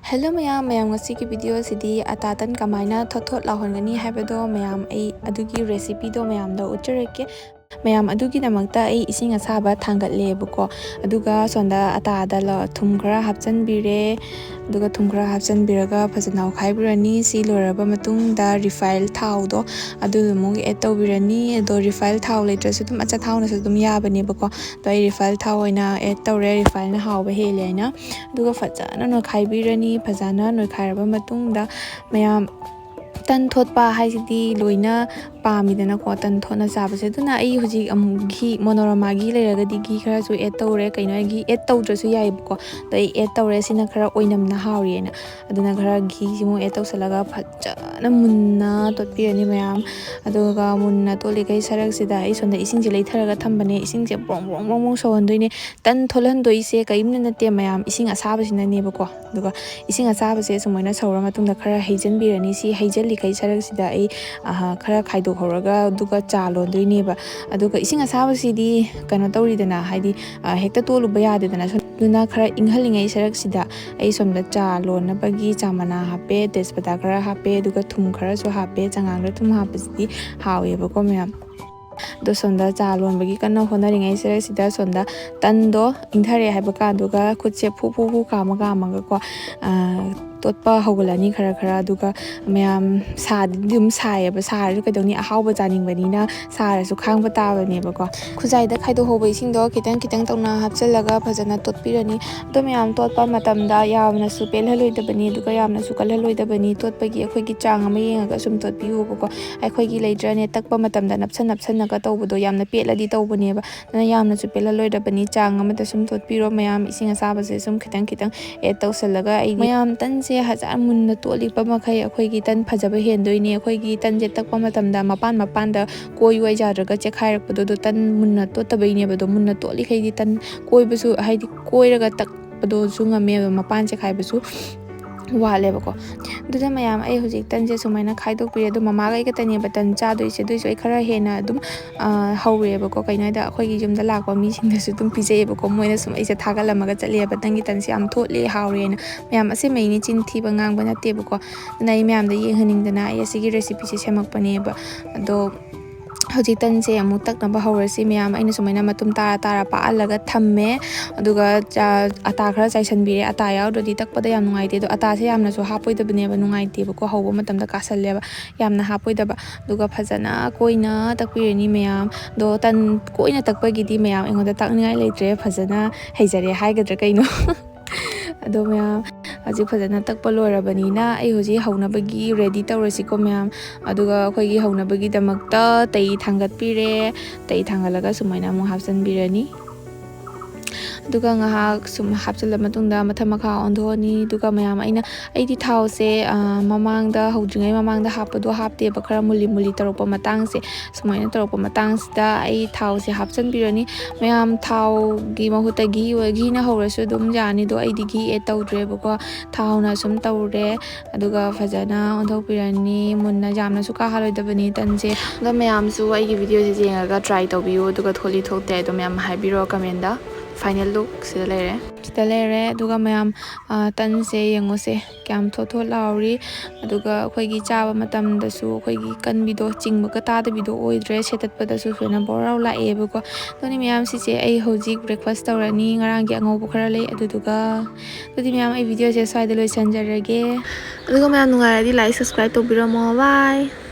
Hello mayam ngasi ki video sidi atatan kamaina thot lahongani haibado mayam ai adugi recipe do mayam da uchereke mayam adugi namakta ai ising asaba thangatle buko aduga sonda ata da la thum khara hapchan bire aduga thum khara hapchan biraga phajana khaibirani si loraba matung da refined thau do adu mo add tawbirani do refined thau letrasu dum acha thau na su dum yabani buko do refined thau oina add tawre refined na hawba hele aina aduga phajana no khaibirani phajana no khairaba matungda mayam tan thot pa haisidi loina pamidana ko tan thona sabase duna ai huji amgi monorama gi leragadi gi khara su add tawre kaino gi add tawdrasu yai ko dai add tawre sina khara oinam na hawriena aduna khara gi simu add tawsalaga phajana munna totpirani mayam aduga munna toli kai sarak sida ai sonda ising je leitharaga thambane ising je brong brong brong sawandoine tan tholandoi se kaimna nate mayam ising asabasina nebako aduga ising asabase sumaina saura matungda khara heijanbirani si heijali kai sarak sida ai khara khaido horaga aduga cha londoineba aduga ising asabasidi kano tawridana haidi hekta toluba yadedana duna khara inghalingai sarak sida ai somda cha lonabagi chamana hape tespata khara hape aduga thum khara so hape changangra thum hapasidi haweba ko mayam do sonda cha lonbagi kana honaringai sarak sida sonda tando ingthare haiba ka aduga khutse phu kamaga ko totpa hogolani khara aduga mayam sadum saayaba sarasu kaidoni ahawba janingbani sarasu khangba tabani bako khujaida khaido hoba ising do kitang tawna hapchalaga phajana totpirani do mayam totpa matamda yamna su pelhaloidabani aduga yamna su kalhaloidabani totpagi akhoi chang ama yengaga sum totpiu bako akhoi gi leidrane takpa matamda napsanaga tawbodo yamna peladi tawbaneba na yamna su pelhaloidabani chang ama da sum totpiro mayam ising asabase sum kitang add tawsalaga ai mayam tan se hazar munna tolipa makai akhoi tan phajaba hendoine akhoi tan je takpa matamda mapan da koi wai jadraga chekhairakpado do tan munna totabaine bado munna toli khaidi tan koibasu haidi koiraga takpado sungame mapan chekhaibasu wale bako duda mayam ai hujik tan je sumaina khaidok pire do mama ga ikatani batan cha doise doise khara hena dum hawre bako kainaida akhoi gi jumda lakwa mi singda su dum pije bako moina sum aise thagalamaga chatle batangi tan si am thotle hawre na mayam ase maini chin thiba ngangba natte bako nai mayam da yenghaningdana ai asigi recipe se semakpane ba do hojik tan se amuk taknaba hawrasi mayam aina sumaina matum tara paalaga thamme aduga ata khara chaisanbire ata yaudodi takpada yam nungaite do ata se yamna so hapoidabane ba nungaite bako hawba matamda kasalleba yamna hapoidaba aduga phajana koina takpirani mayam do tan koina takpagidi mayam engoda takningai leitre phajana heijare haigadra kaino ado mayam hojik phajana takpa lorabanina ai hoji haunabagi ready tawrasiko mayam aduga akhoi haunabagi damakta tai thangatpire tai thangalaga sumaina mu hapsanbirani aduga ngahak sum hapchala matungda mathamakha ondhoni aduga mayam aidi thau se mamangda hojringai mamangda hapado hapte ba khara muli taropa matang se sumaina taropa matang sida ai thau se hapchanbirani mayam thau gi mahuta gi na hawrasu dum jani do aidi gi add tawdre bako thau na sum tawre aduga phajana ondhopirani munna jamna su ka haloidabani tanse do mayam su ai gi video se jengaga try tawbiu aduga tholi thokte do mayam haibiro comment da final look sida lere aduga mayam tan se yengose kyam thot lauri aduga akhoi gi chaba matamda su akhoi gi kanbido chingbaga tadabido oidre setatpada su fena borau la ebako doni mayam si se ai hojik breakfast tawrani ngarang gi angau khara lei aduga dodi mayam ai video se swaida loi sanjarage aduga mayam nungaradi like subscribe tobiramo bye